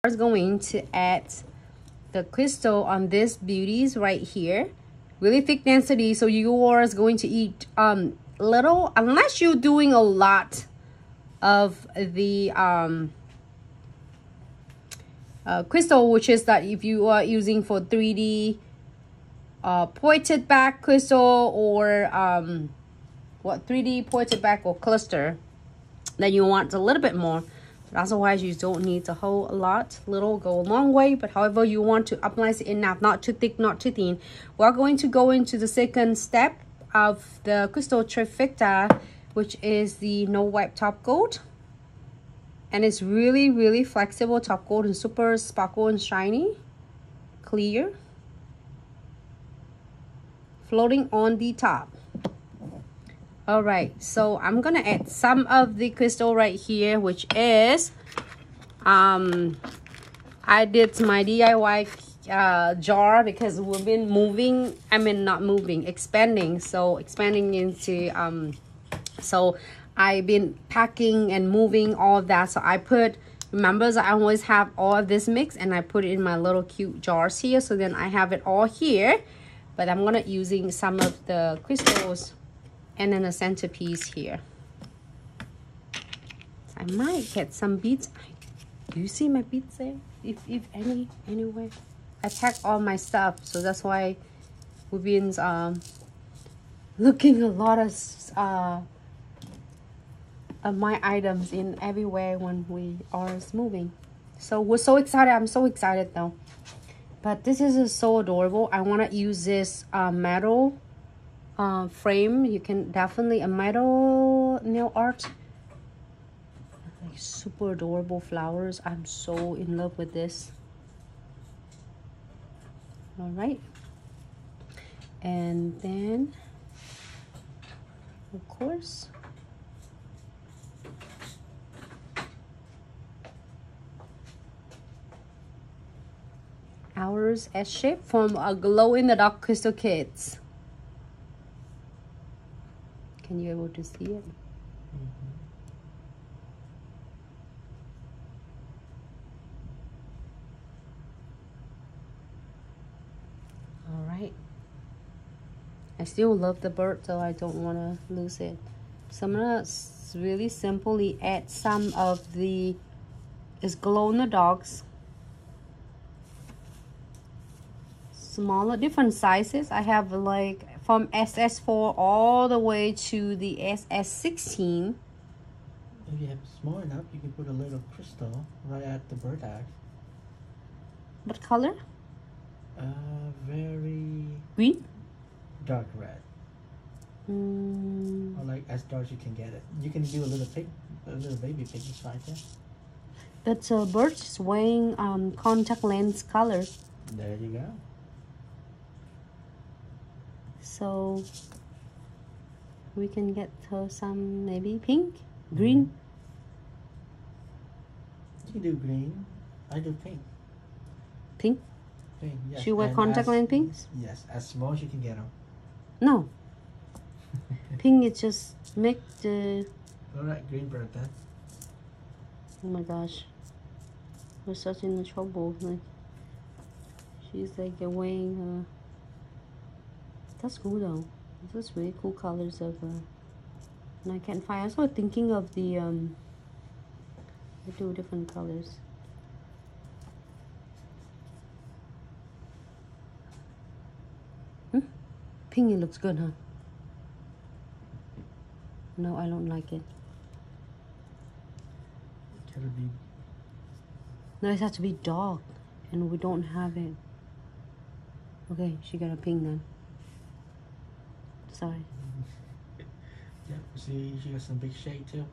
is going to add the crystal on this beauties right here. Really thick density, so yours going to eat little, unless you're doing a lot of the crystal, which is that if you are using for 3D pointed back crystal or 3D pointed back or cluster, then you want a little bit more. But otherwise, you don't need a whole lot. Little go a long way, but however you want to optimize it enough, not too thick, not too thin. We're going to go into the second step of the crystal trifecta, which is the no wipe top coat. And it's really, really flexible top coat and super sparkle and shiny, clear, floating on the top. All right, so I'm gonna add some of the crystal right here, which is I did my DIY jar because we've been moving, I mean not moving, expanding, so expanding into so I've been packing and moving all of that. So I put, remember, I always have all of this mix and I put it in my little cute jars here, so then I have it all here. But I'm gonna using some of the crystals and then a centerpiece here. I might get some beads. Do you see my beads there? If any, anyway. I pack all my stuff, so that's why we've been looking a lot of my items in everywhere when we are moving. So we're so excited. I'm so excited though. But this is so adorable. I want to use this metal frame. You can definitely a metal nail art, like super adorable flowers. I'm so in love with this. All right, and then of course ours S shape from a glow in the dark crystal kits. Can you able to see it? All right. I still love the bird, so I don't want to lose it. So I'm gonna really simply add some of the glow in the darks. Smaller, different sizes. I have like from SS4 all the way to the SS16. If you have small enough, you can put a little crystal right at the bird eye. What color? Very green, dark red. Or like as dark as you can get it. You can do a little pink, a little baby pink is right there. But bird is wearing contact lens color. There you go. So we can get her some maybe pink, green. You can do green. I do pink. Pink? Pink, yes. She wear contact lens pinks? Yes, as small as you can get them. No. Pink, it just make the... Alright, green bird then. Oh my gosh. We're such in trouble. Like, she's like wearing her... That's cool though. Those really cool colors of and I can't find. I was also thinking of the I do different colors. Pink, it looks good, huh? No, I don't like it. It's gotta be. No, it has to be dark, and we don't have it. Okay, she got a pink then. Sorry. Yeah, see, she got some big shade too.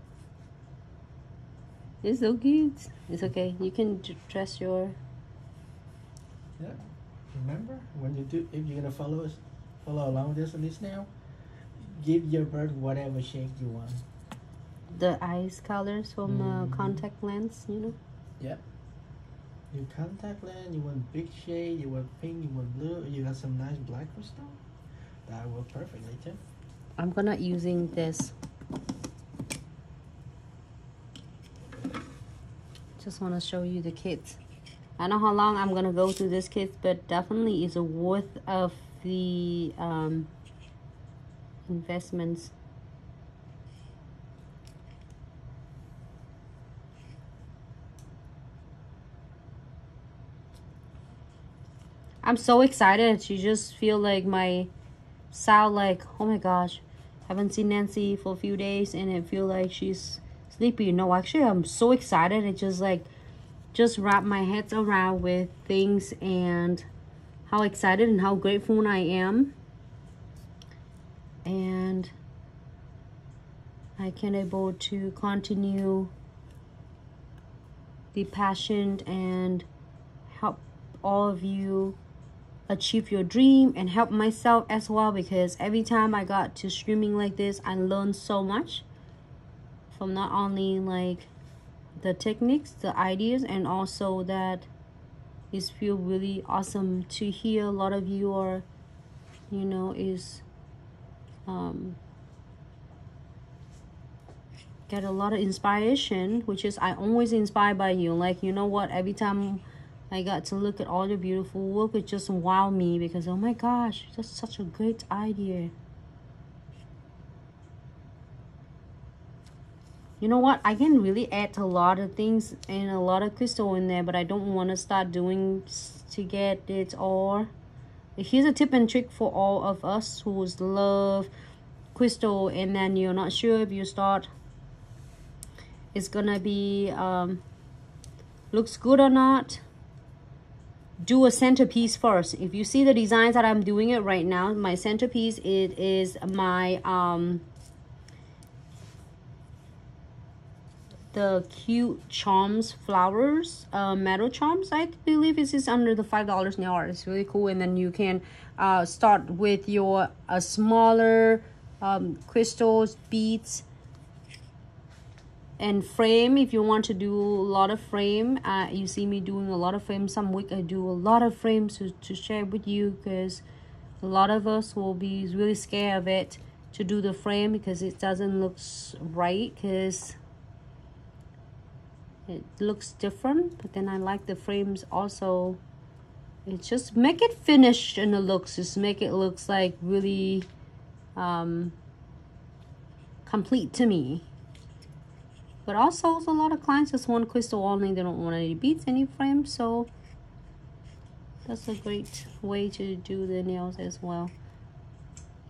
It's so cute. It's okay. You can dress your... Yeah. Remember, when you do, if you're gonna follow along with this at least now, give your bird whatever shape you want. The eyes colors from contact lens, you know? Yep. You contact lens, you want big shade, you want pink, you want blue, you got some nice black crystal. That will perfectly too. I'm gonna using this. Just wanna show you the kit. I don't know how long I'm gonna go through this kit, but definitely is worth of the investments. I'm so excited. You just feel like my sound like, oh my gosh, haven't seen Nancy for a few days and I feel like she's sleepy. No, actually I'm so excited. It just like wrap my head around with things and how excited and how grateful I am. And I can able to continue the passion and help all of you achieve your dream and help myself as well, because every time I got to streaming like this, I learned so much from not only like the techniques, the ideas, and also that it feel really awesome to hear a lot of you are, you know, is get a lot of inspiration, which is I always inspired by you. Like, you know what, every time I got to look at all your beautiful work, it just wow me, because oh my gosh, that's such a great idea. You know what, I can really add a lot of things and a lot of crystal in there, but I don't want to start doing to get it all. Here's a tip and trick for all of us who love crystal and then you're not sure if you start it's gonna be looks good or not. Do a centerpiece first. If you see the designs that I'm doing it right now, my centerpiece, it is my the cute charms flowers, metal charms. I believe this is under the $5 now. It's really cool. And then you can start with your smaller crystals, beads, and frame. If you want to do a lot of frame, you see me doing a lot of frames. Some week I do a lot of frames to share with you, because a lot of us will be really scared of it to do the frame because it doesn't look right, because it looks different. But then I like the frames also. It just make it finished in the looks, just make it looks like really complete to me. But also a lot of clients just want crystal only, they don't want any beads, any frames, so that's a great way to do the nails as well.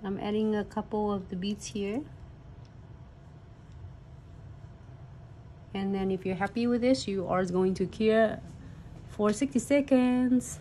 I'm adding a couple of the beads here. And then if you're happy with this, you are going to cure for 60 seconds.